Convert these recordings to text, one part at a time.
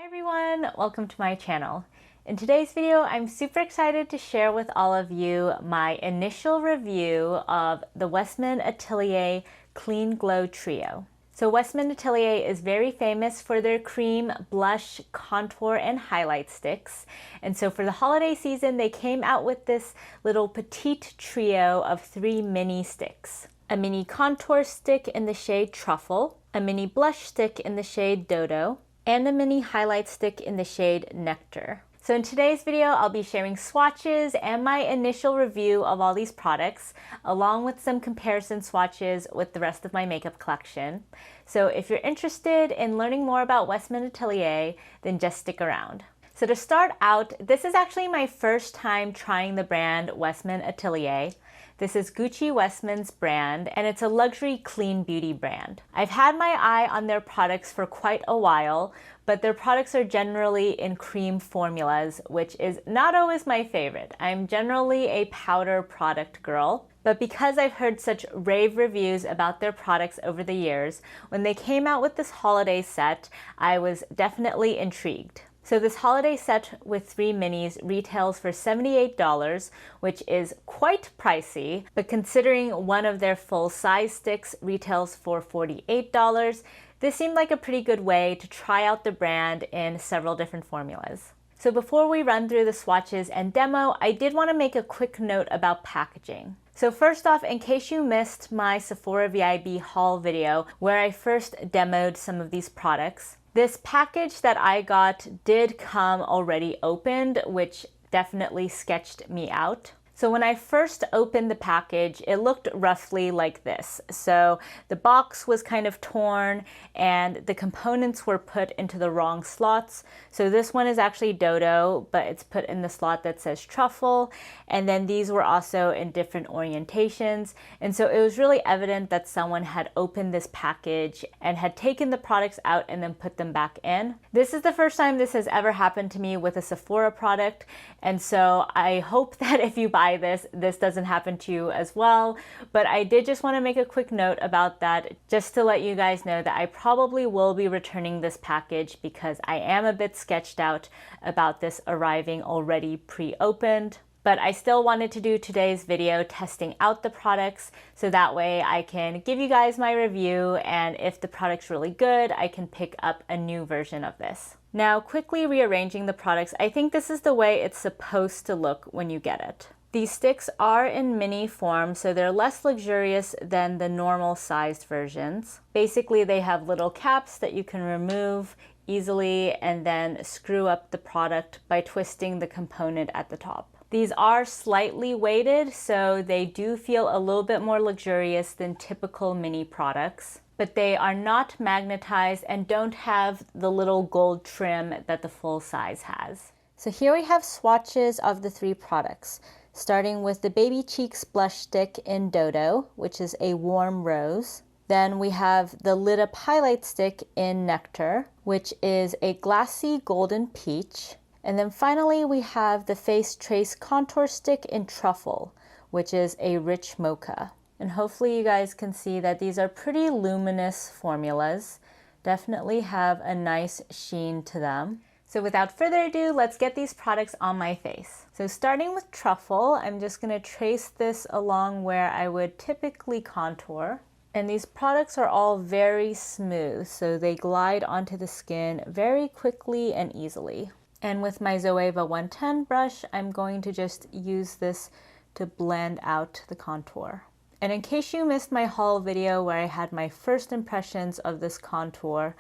Hi everyone, welcome to my channel. In today's video, I'm super excited to share with all of you my initial review of the Westman Atelier Clean Glow Trio. So Westman Atelier is very famous for their cream, blush, contour, and highlight sticks. And so for the holiday season, they came out with this little Petite trio of 3 mini sticks. A mini contour stick in the shade Truffle, a mini blush stick in the shade Dou Dou, and a mini highlight stick in the shade Nectar. So in today's video, I'll be sharing swatches and my initial review of all these products, along with some comparison swatches with the rest of my makeup collection. So if you're interested in learning more about Westman Atelier, then just stick around. So to start out, this is actually my first time trying the brand Westman Atelier. This is Gucci Westman's brand, and it's a luxury clean beauty brand. I've had my eye on their products for quite a while, but their products are generally in cream formulas, which is not always my favorite. I'm generally a powder product girl. But because I've heard such rave reviews about their products over the years, when they came out with this holiday set, I was definitely intrigued. So this holiday set with 3 minis retails for $78, which is quite pricey, but considering one of their full-size sticks retails for $48, this seemed like a pretty good way to try out the brand in several different formulas. So before we run through the swatches and demo, I did want to make a quick note about packaging. So first off, in case you missed my Sephora VIB haul video where I first demoed some of these products, this package that I got did come already opened, which definitely sketched me out. So when I first opened the package, it looked roughly like this. So the box was kind of torn and the components were put into the wrong slots. So this one is actually Dou Dou, but it's put in the slot that says Truffle. And then these were also in different orientations. And so it was really evident that someone had opened this package and had taken the products out and then put them back in. This is the first time this has ever happened to me with a Sephora product. And so I hope that if you buy this doesn't happen to you as well. But I did just want to make a quick note about that, just to let you guys know that I probably will be returning this package because I am a bit sketched out about this arriving already pre-opened. But I still wanted to do today's video testing out the products so that way I can give you guys my review, and if the product's really good, I can pick up a new version of this. Now, quickly rearranging the products, I think this is the way it's supposed to look when you get it. These sticks are in mini form, so they're less luxurious than the normal sized versions. Basically, they have little caps that you can remove easily and then screw up the product by twisting the component at the top. These are slightly weighted, so they do feel a little bit more luxurious than typical mini products, but they are not magnetized and don't have the little gold trim that the full size has. So here we have swatches of the 3 products, starting with the Baby Cheeks blush stick in Dou Dou, which is a warm rose. Then we have the Lit Up highlight stick in Nectar, which is a glassy golden peach. And then finally we have the Face Trace contour stick in Truffle, which is a rich mocha. And hopefully you guys can see that these are pretty luminous formulas, definitely have a nice sheen to them. So without further ado, let's get these products on my face. So starting with Truffle, I'm just going to trace this along where I would typically contour. And these products are all very smooth, so they glide onto the skin very quickly and easily. And with my Zoeva 110 brush, I'm going to just use this to blend out the contour. And in case you missed my haul video where I had my first impressions of this contour,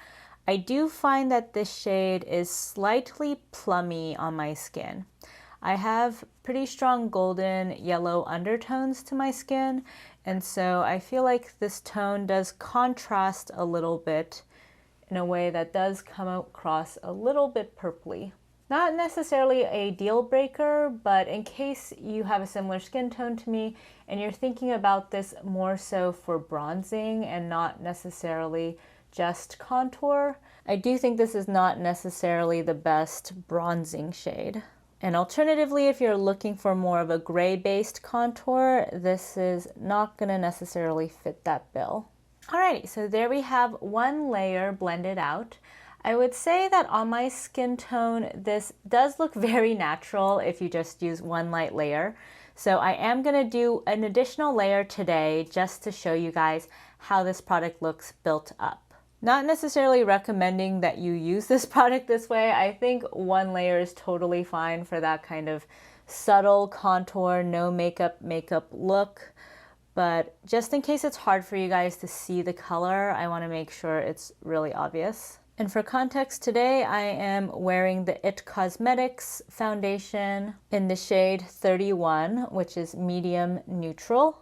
I do find that this shade is slightly plummy on my skin. I have pretty strong golden yellow undertones to my skin, and so I feel like this tone does contrast a little bit in a way that does come across a little bit purpley. Not necessarily a deal breaker, but in case you have a similar skin tone to me and you're thinking about this more so for bronzing and not necessarily just contour, I do think this is not necessarily the best bronzing shade. And alternatively, if you're looking for more of a gray-based contour, this is not going to necessarily fit that bill. Alrighty, so there we have one layer blended out. I would say that on my skin tone, this does look very natural if you just use one light layer. So I am going to do an additional layer today just to show you guys how this product looks built up. Not necessarily recommending that you use this product this way. I think one layer is totally fine for that kind of subtle contour, no makeup look. But just in case it's hard for you guys to see the color, I want to make sure it's really obvious. And for context today, I am wearing the IT Cosmetics foundation in the shade 31, which is medium neutral.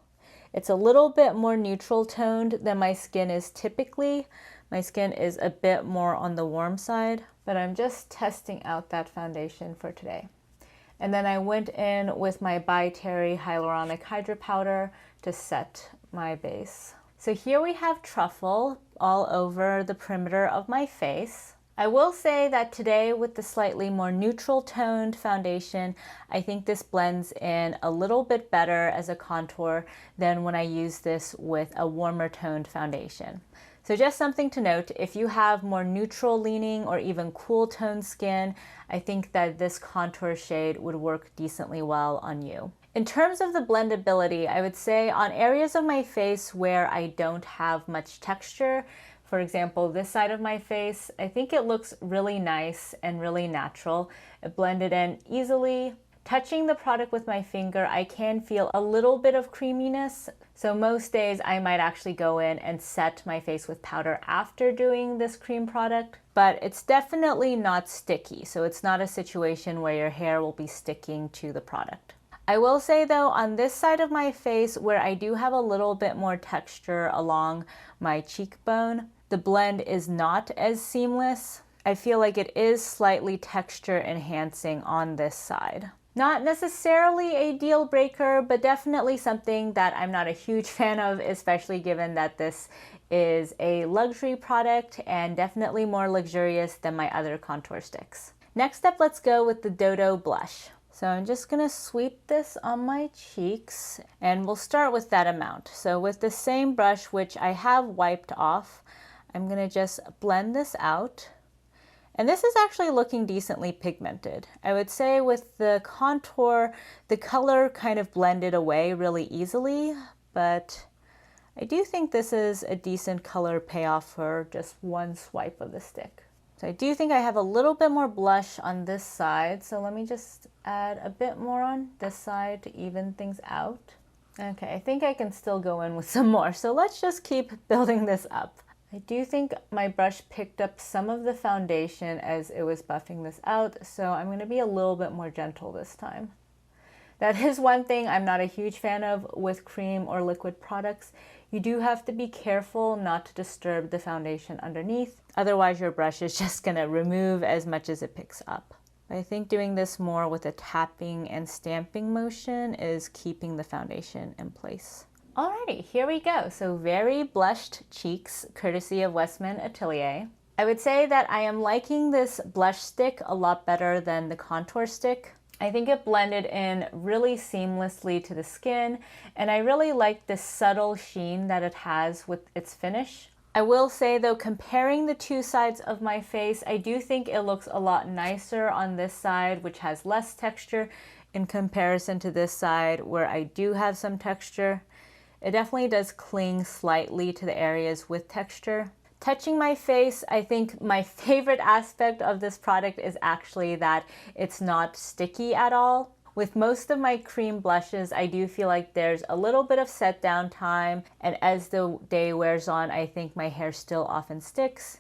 It's a little bit more neutral toned than my skin is typically. My skin is a bit more on the warm side, but I'm just testing out that foundation for today. And then I went in with my By Terry Hyaluronic Hydra Powder to set my base. So here we have Truffle all over the perimeter of my face. I will say that today with the slightly more neutral toned foundation, I think this blends in a little bit better as a contour than when I use this with a warmer toned foundation. So just something to note, if you have more neutral leaning or even cool toned skin, I think that this contour shade would work decently well on you. In terms of the blendability, I would say on areas of my face where I don't have much texture, for example, this side of my face, I think it looks really nice and really natural. It blended in easily. Touching the product with my finger, I can feel a little bit of creaminess. So most days I might actually go in and set my face with powder after doing this cream product, but it's definitely not sticky. So it's not a situation where your hair will be sticking to the product. I will say though, on this side of my face where I do have a little bit more texture along my cheekbone, the blend is not as seamless. I feel like it is slightly texture enhancing on this side. Not necessarily a deal breaker, but definitely something that I'm not a huge fan of, especially given that this is a luxury product and definitely more luxurious than my other contour sticks. Next up, let's go with the Dou Dou blush. So I'm just gonna sweep this on my cheeks and we'll start with that amount. So with the same brush, which I have wiped off, I'm gonna just blend this out. And this is actually looking decently pigmented. I would say with the contour, the color kind of blended away really easily, but I do think this is a decent color payoff for just one swipe of the stick. So I do think I have a little bit more blush on this side, so let me just add a bit more on this side to even things out. Okay, I think I can still go in with some more, so let's just keep building this up. I do think my brush picked up some of the foundation as it was buffing this out, so I'm going to be a little bit more gentle this time. That is one thing I'm not a huge fan of with cream or liquid products. You do have to be careful not to disturb the foundation underneath, otherwise your brush is just going to remove as much as it picks up. I think doing this more with a tapping and stamping motion is keeping the foundation in place. Alrighty, here we go. So very blushed cheeks, courtesy of Westman Atelier. I would say that I am liking this blush stick a lot better than the contour stick. I think it blended in really seamlessly to the skin, and I really like the subtle sheen that it has with its finish. I will say though, comparing the two sides of my face, I do think it looks a lot nicer on this side, which has less texture, in comparison to this side where I do have some texture. It definitely does cling slightly to the areas with texture. Touching my face, I think my favorite aspect of this product is actually that it's not sticky at all. With most of my cream blushes, I do feel like there's a little bit of set down time, and as the day wears on, I think my hair still often sticks.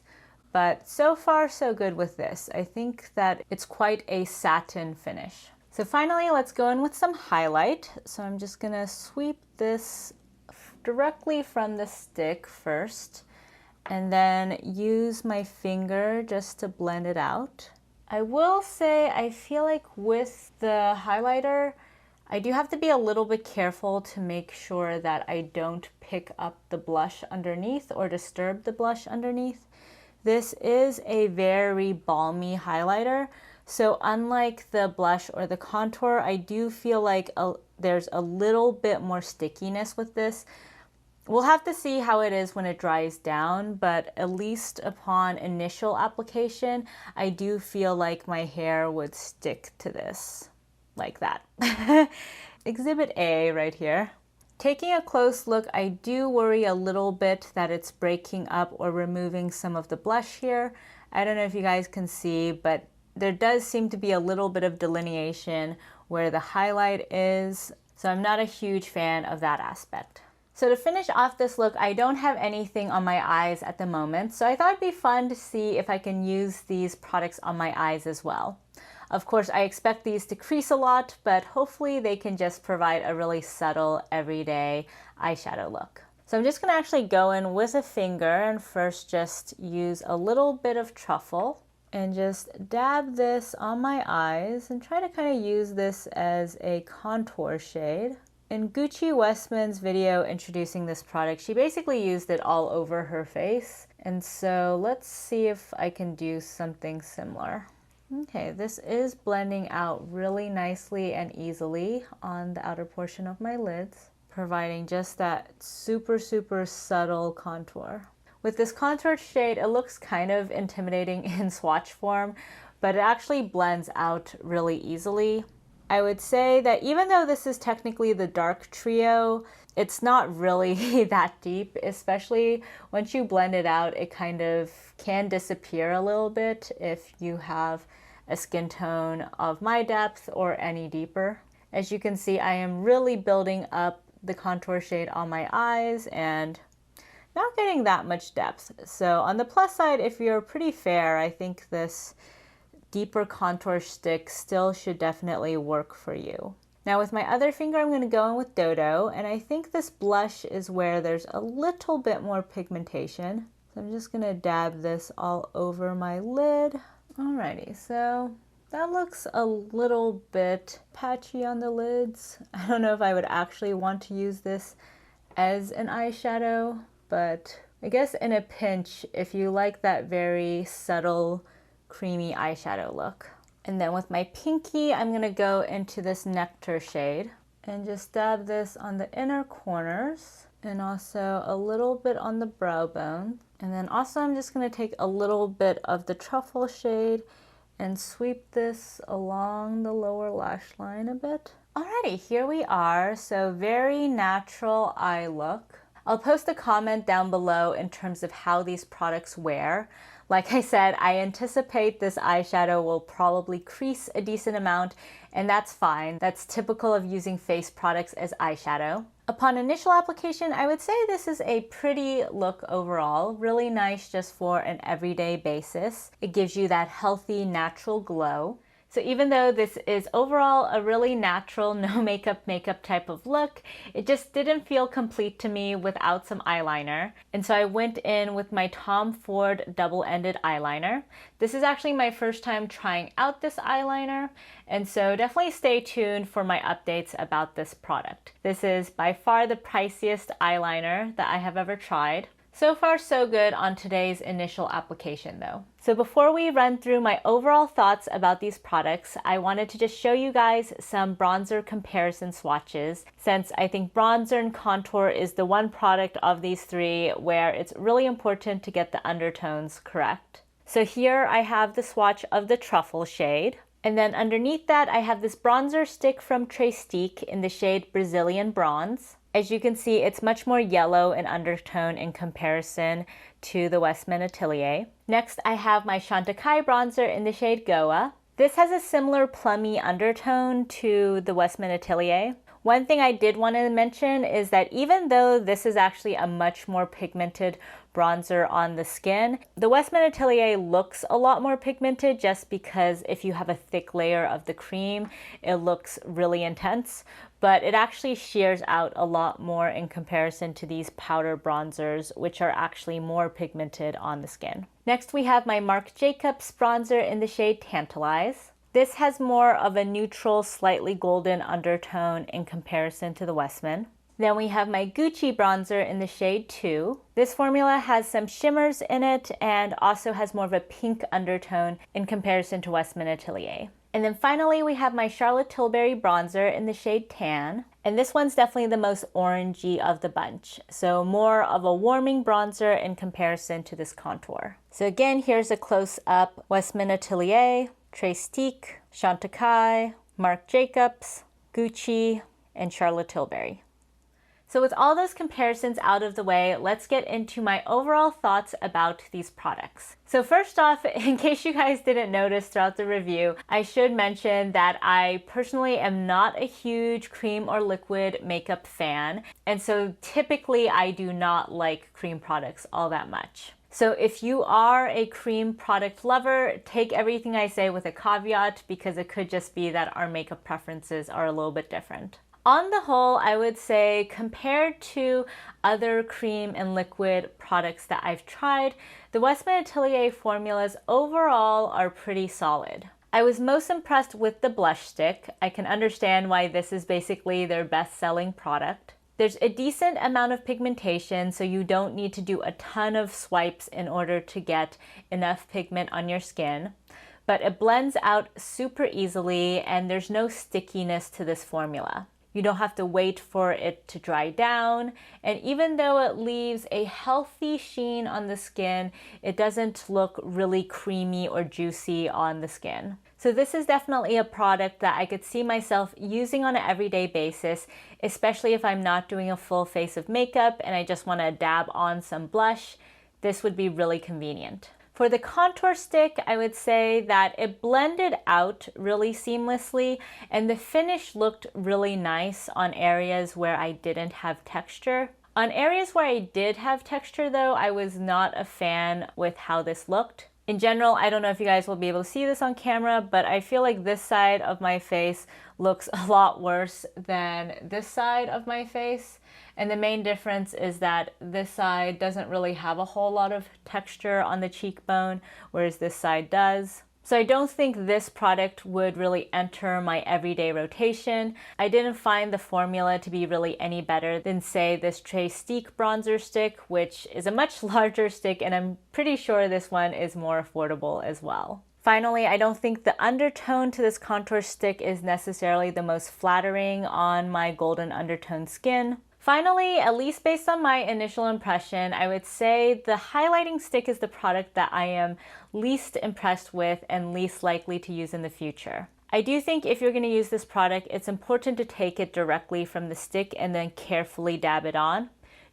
But so far, so good with this. I think that it's quite a satin finish. So finally, let's go in with some highlight. So I'm just gonna sweep this directly from the stick first, and then use my finger just to blend it out. I will say I feel like with the highlighter, I do have to be a little bit careful to make sure that I don't pick up the blush underneath or disturb the blush underneath. This is a very balmy highlighter, so unlike the blush or the contour, I do feel like there's a little bit more stickiness with this. We'll have to see how it is when it dries down, but at least upon initial application, I do feel like my hair would stick to this, like that. Exhibit A right here. Taking a close look, I do worry a little bit that it's breaking up or removing some of the blush here. I don't know if you guys can see, but there does seem to be a little bit of delineation where the highlight is, so I'm not a huge fan of that aspect. So to finish off this look, I don't have anything on my eyes at the moment, so I thought it'd be fun to see if I can use these products on my eyes as well. Of course, I expect these to crease a lot, but hopefully they can just provide a really subtle, everyday eyeshadow look. So I'm just gonna actually go in with a finger and first just use a little bit of Truffle and just dab this on my eyes and try to kind of use this as a contour shade. In Gucci Westman's video introducing this product, she basically used it all over her face. And so let's see if I can do something similar. Okay, this is blending out really nicely and easily on the outer portion of my lids, providing just that super subtle contour. With this contour shade, it looks kind of intimidating in swatch form, but it actually blends out really easily. I would say that even though this is technically the dark trio, it's not really that deep, especially once you blend it out, it kind of can disappear a little bit if you have a skin tone of my depth or any deeper. As you can see, I am really building up the contour shade on my eyes and not getting that much depth. So on the plus side, if you're pretty fair, I think this deeper contour stick still should definitely work for you. Now with my other finger, I'm going to go in with Dou Dou, and I think this blush is where there's a little bit more pigmentation. So I'm just going to dab this all over my lid. Alrighty, so that looks a little bit patchy on the lids. I don't know if I would actually want to use this as an eyeshadow, but I guess in a pinch, if you like that very subtle creamy eyeshadow look. And then with my pinky, I'm going to go into this Nectar shade and just dab this on the inner corners and also a little bit on the brow bone. And then also I'm just going to take a little bit of the Truffle shade and sweep this along the lower lash line a bit. Alrighty, here we are. So very natural eye look. I'll post a comment down below in terms of how these products wear. Like I said, I anticipate this eyeshadow will probably crease a decent amount, and that's fine. That's typical of using face products as eyeshadow. Upon initial application, I would say this is a pretty look overall. Really nice just for an everyday basis. It gives you that healthy, natural glow. So even though this is overall a really natural, no makeup type of look, it just didn't feel complete to me without some eyeliner. And so I went in with my Tom Ford double-ended eyeliner. This is actually my first time trying out this eyeliner, and so definitely stay tuned for my updates about this product. This is by far the priciest eyeliner that I have ever tried. So far so good on today's initial application though. So before we run through my overall thoughts about these products, I wanted to just show you guys some bronzer comparison swatches, since I think bronzer and contour is the one product of these three where it's really important to get the undertones correct. So here I have the swatch of the Truffle shade. And then underneath that, I have this bronzer stick from Petite in the shade Brazilian Bronze. As you can see, it's much more yellow in undertone in comparison to the Westman Atelier. Next, I have my Chantecaille bronzer in the shade Goa. This has a similar plummy undertone to the Westman Atelier. One thing I did want to mention is that even though this is actually a much more pigmented bronzer on the skin, the Westman Atelier looks a lot more pigmented just because if you have a thick layer of the cream, it looks really intense, but it actually shears out a lot more in comparison to these powder bronzers, which are actually more pigmented on the skin. Next, we have my Marc Jacobs bronzer in the shade Tantalize. This has more of a neutral, slightly golden undertone in comparison to the Westman. Then we have my Gucci bronzer in the shade 2. This formula has some shimmers in it and also has more of a pink undertone in comparison to Westman Atelier. And then finally, we have my Charlotte Tilbury bronzer in the shade Tan. And this one's definitely the most orangey of the bunch. So more of a warming bronzer in comparison to this contour. So again, here's a close-up Westman Atelier, Petite, Chantecaille, Marc Jacobs, Gucci, and Charlotte Tilbury. So with all those comparisons out of the way, let's get into my overall thoughts about these products. So first off, in case you guys didn't notice throughout the review, I should mention that I personally am not a huge cream or liquid makeup fan. And so typically I do not like cream products all that much. So if you are a cream product lover, take everything I say with a caveat because it could just be that our makeup preferences are a little bit different. On the whole, I would say compared to other cream and liquid products that I've tried, the Westman Atelier formulas overall are pretty solid. I was most impressed with the blush stick. I can understand why this is basically their best-selling product. There's a decent amount of pigmentation, so you don't need to do a ton of swipes in order to get enough pigment on your skin. But it blends out super easily and there's no stickiness to this formula. You don't have to wait for it to dry down, and even though it leaves a healthy sheen on the skin, it doesn't look really creamy or juicy on the skin. So this is definitely a product that I could see myself using on an everyday basis, especially if I'm not doing a full face of makeup and I just want to dab on some blush. This would be really convenient. For the contour stick, I would say that it blended out really seamlessly and the finish looked really nice on areas where I didn't have texture. On areas where I did have texture though, I was not a fan with how this looked. In general, I don't know if you guys will be able to see this on camera, but I feel like this side of my face looks a lot worse than this side of my face. And the main difference is that this side doesn't really have a whole lot of texture on the cheekbone, whereas this side does. So I don't think this product would really enter my everyday rotation. I didn't find the formula to be really any better than, say, this Petite bronzer stick, which is a much larger stick, and I'm pretty sure this one is more affordable as well. Finally, I don't think the undertone to this contour stick is necessarily the most flattering on my golden undertone skin. Finally, at least based on my initial impression, I would say the highlighting stick is the product that I am least impressed with and least likely to use in the future. I do think if you're going to use this product, it's important to take it directly from the stick and then carefully dab it on.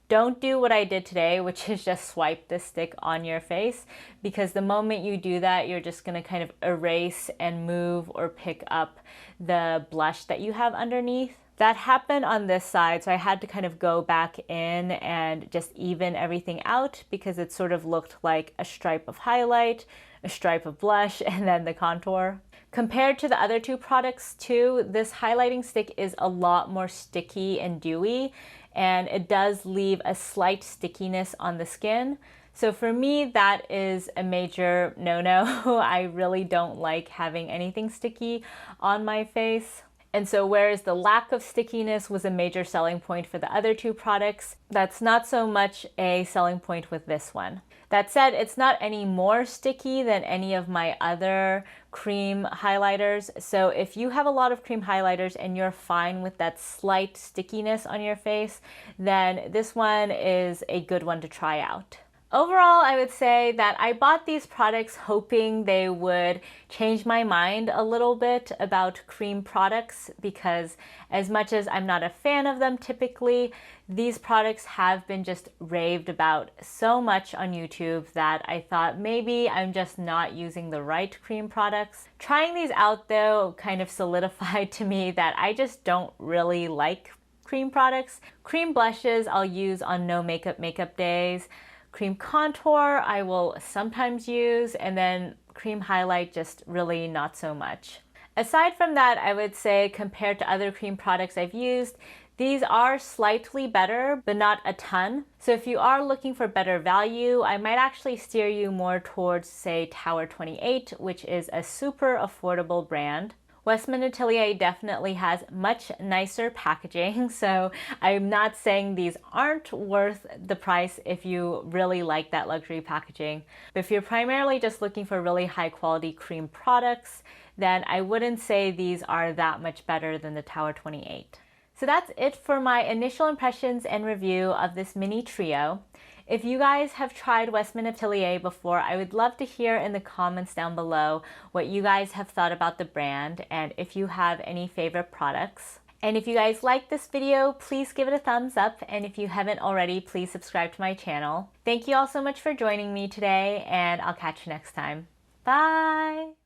Don't do what I did today, which is just swipe the stick on your face, because the moment you do that, you're just going to kind of erase and move or pick up the blush that you have underneath. That happened on this side, so I had to kind of go back in and just even everything out because it sort of looked like a stripe of highlight, a stripe of blush, and then the contour. Compared to the other two products too, this highlighting stick is a lot more sticky and dewy, and it does leave a slight stickiness on the skin. So for me, that is a major no-no. I really don't like having anything sticky on my face. And so whereas the lack of stickiness was a major selling point for the other two products, that's not so much a selling point with this one. That said, it's not any more sticky than any of my other cream highlighters. So if you have a lot of cream highlighters and you're fine with that slight stickiness on your face, then this one is a good one to try out. Overall, I would say that I bought these products hoping they would change my mind a little bit about cream products, because as much as I'm not a fan of them typically, these products have been just raved about so much on YouTube that I thought maybe I'm just not using the right cream products. Trying these out though kind of solidified to me that I just don't really like cream products. Cream blushes I'll use on no makeup days. Cream contour I will sometimes use, and then cream highlight just really not so much. Aside from that, I would say compared to other cream products I've used, these are slightly better, but not a ton. So if you are looking for better value, I might actually steer you more towards, say, Tower 28, which is a super affordable brand. Westman Atelier definitely has much nicer packaging, so I'm not saying these aren't worth the price if you really like that luxury packaging. But if you're primarily just looking for really high quality cream products, then I wouldn't say these are that much better than the Tower 28. So that's it for my initial impressions and review of this mini trio. If you guys have tried Westman Atelier before, I would love to hear in the comments down below what you guys have thought about the brand and if you have any favorite products. And if you guys like this video, please give it a thumbs up, and if you haven't already, please subscribe to my channel. Thank you all so much for joining me today, and I'll catch you next time. Bye!